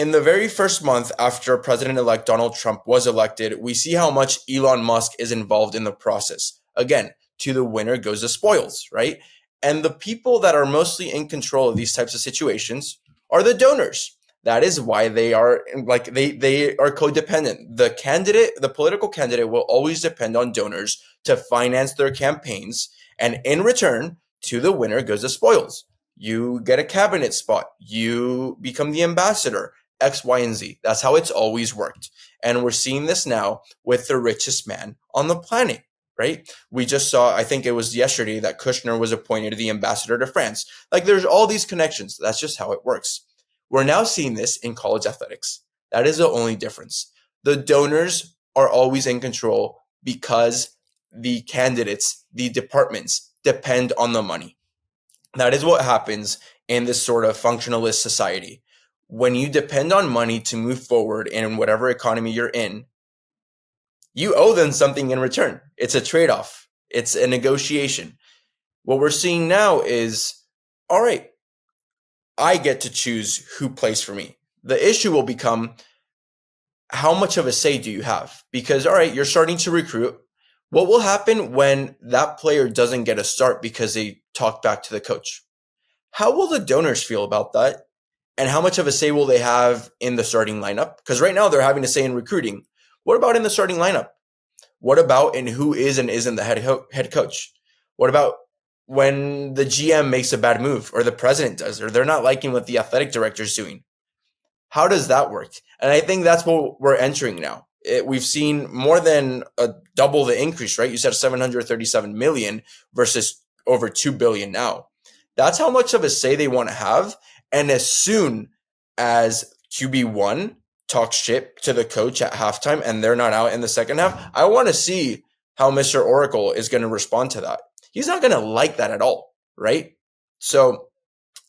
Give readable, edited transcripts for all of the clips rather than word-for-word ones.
in the very first month after President-elect Donald Trump was elected, we see how much Elon Musk is involved in the process. Again, to the winner goes the spoils, right? And the people that are mostly in control of these types of situations are the donors. That is why they are they are codependent. The political candidate will always depend on donors to finance their campaigns. And in return, to the winner goes the spoils. You get a cabinet spot. You become the ambassador, X, Y, and Z. That's how it's always worked. And we're seeing this now with the richest man on the planet, right? We just saw, I think it was yesterday, that Kushner was appointed the ambassador to France. Like, there's all these connections. That's just how it works. We're now seeing this in college athletics. That is the only difference. The donors are always in control because the candidates, the departments, depend on the money. That is what happens in this sort of functionalist society. When you depend on money to move forward in whatever economy you're in, you owe them something in return. It's a trade-off. It's a negotiation. What we're seeing now is, all right, I get to choose who plays for me. The issue will become, how much of a say do you have? Because, all right, you're starting to recruit. What will happen when that player doesn't get a start because they talk back to the coach? How will the donors feel about that? And how much of a say will they have in the starting lineup? Because right now they're having a say in recruiting. What about in the starting lineup? What about in who is and isn't the head coach? What about when the GM makes a bad move, or the president does, or they're not liking what the athletic director is doing? How does that work? And I think that's what we're entering now. We've seen more than double the increase, right? You said 737 million versus over 2 billion now. That's how much of a say they want to have. And as soon as QB1 talks shit to the coach at halftime and they're not out in the second half, I want to see how Mr. Oracle is going to respond to that. He's not going to like that at all, right? So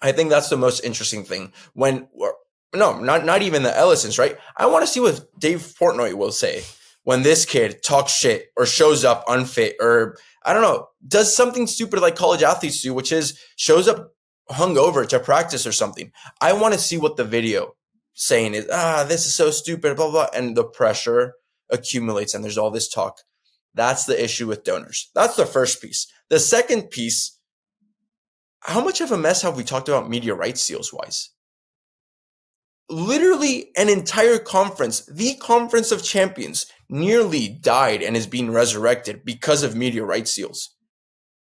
I think that's the most interesting thing. Not even the Ellisons, right? I want to see what Dave Portnoy will say when this kid talks shit or shows up unfit, or I don't know, does something stupid like college athletes do, which is shows up hungover to practice or something. I want to see what the video saying is, this is so stupid, blah, blah, and the pressure accumulates and there's all this talk. That's the issue with donors. That's the first piece. The second piece, how much of a mess have we talked about media rights deals wise? Literally an entire conference, the Conference of Champions, nearly died and is being resurrected because of media rights deals.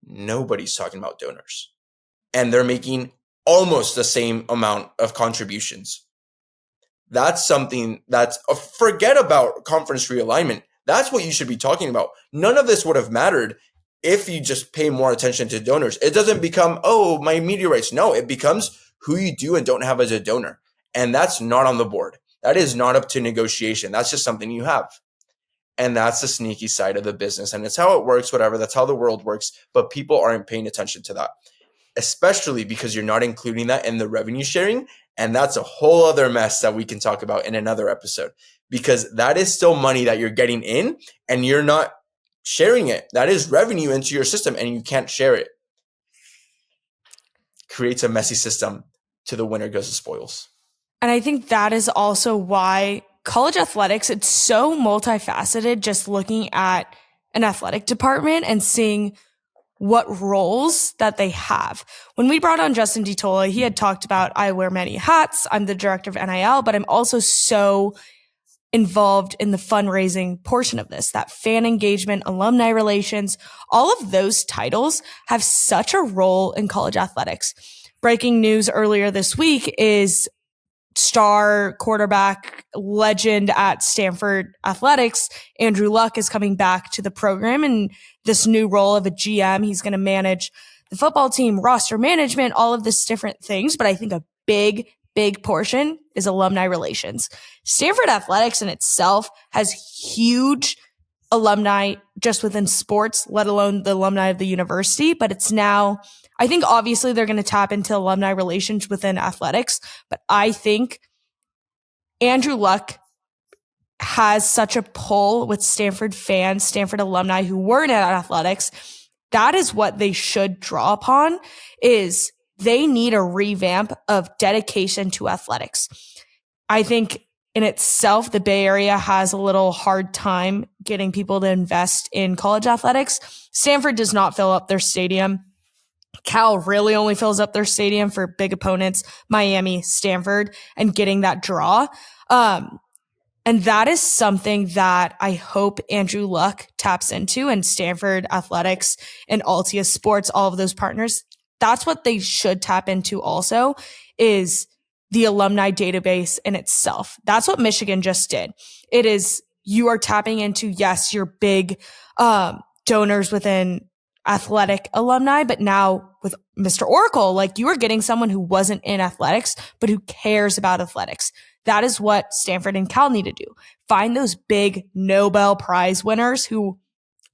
Nobody's talking about donors. And they're making almost the same amount of contributions. That's something that's, forget about conference realignment. That's what you should be talking about. None of this would have mattered if you just pay more attention to donors. It doesn't become, my media rights. No, it becomes who you do and don't have as a donor. And that's not on the board. That is not up to negotiation. That's just something you have. And that's the sneaky side of the business. And it's how it works, whatever. That's how the world works. But people aren't paying attention to that, especially because you're not including that in the revenue sharing. And that's a whole other mess that we can talk about in another episode, because that is still money that you're getting in and you're not sharing it. That is revenue into your system and you can't share it. Creates a messy system. To the winner goes the spoils. And I think that is also why college athletics, it's so multifaceted, just looking at an athletic department and seeing what roles that they have. When we brought on Justin DiTola, he had talked about, I wear many hats. I'm the director of NIL, but I'm also so involved in the fundraising portion of this, that fan engagement, alumni relations, all of those titles have such a role in college athletics. Breaking news earlier this week is star quarterback legend at Stanford Athletics, Andrew Luck, is coming back to the program in this new role of a GM. He's going to manage the football team, roster management, all of this different things. But I think a big portion is alumni relations. Stanford Athletics in itself has huge alumni just within sports, let alone the alumni of the university. But it's now, I think obviously they're going to tap into alumni relations within athletics, but I think Andrew Luck has such a pull with Stanford fans, Stanford alumni who weren't at athletics. That is what they should draw upon, is they need a revamp of dedication to athletics. I think in itself, the Bay Area has a little hard time getting people to invest in college athletics. Stanford does not fill up their stadium. Cal really only fills up their stadium for big opponents, Miami, Stanford, and getting that draw. And that is something that I hope Andrew Luck taps into, and Stanford Athletics and Altia Sports, all of those partners. That's what they should tap into also, is the alumni database in itself. That's what Michigan just did. It is, you are tapping into, yes, your big donors within athletic alumni, but now with Mr. Oracle, like, you are getting someone who wasn't in athletics, but who cares about athletics. That is what Stanford and Cal need to do. Find those big Nobel Prize winners who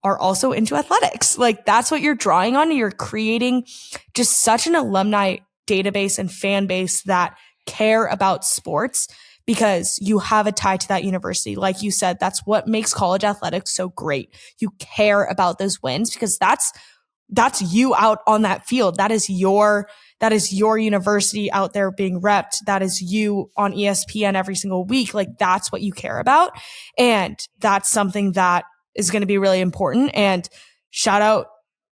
are also into athletics. Like, that's what you're drawing on. You're creating just such an alumni database and fan base that care about sports because you have a tie to that university. Like you said, that's what makes college athletics so great. You care about those wins because that's you out on that field. That is your university out there being repped. That is you on ESPN every single week. Like, that's what you care about. And that's something that is going to be really important. And shout out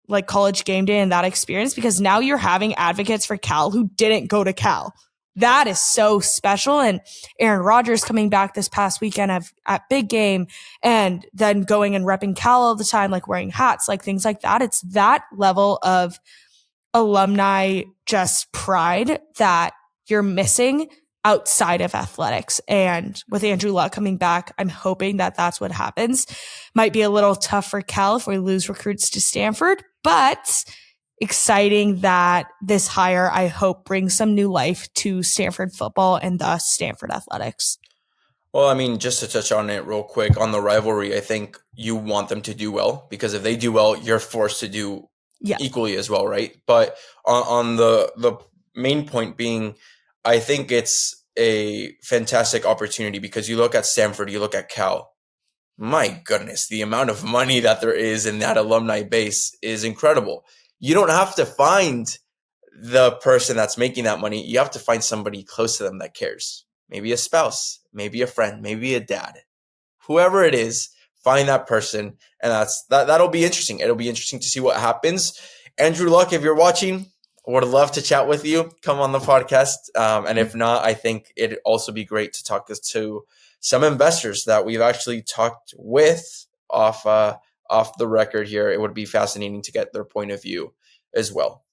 like College Game Day and that experience, because now you're having advocates for Cal who didn't go to Cal. That is so special. And Aaron Rodgers coming back this past weekend at Big Game and then going and repping Cal all the time, like wearing hats, like things like that. It's that level of alumni just pride that you're missing outside of athletics. And with Andrew Luck coming back, I'm hoping that that's what happens. Might be a little tough for Cal if we lose recruits to Stanford, but exciting that this hire, I hope, brings some new life to Stanford football and thus Stanford athletics. Well, I mean, just to touch on it real quick, on the rivalry, I think you want them to do well, because if they do well, you're forced to do equally as well, right? But on the main point being, I think it's a fantastic opportunity, because you look at Stanford, you look at Cal. My goodness, the amount of money that there is in that alumni base is incredible. You don't have to find the person that's making that money. You have to find somebody close to them that cares. Maybe a spouse, maybe a friend, maybe a dad. Whoever it is, find that person, and that'll be interesting. It'll be interesting to see what happens. Andrew Luck, if you're watching, would love to chat with you. Come on the podcast. And if not, I think it'd also be great to talk to some investors that we've actually talked with off the record here. It would be fascinating to get their point of view as well.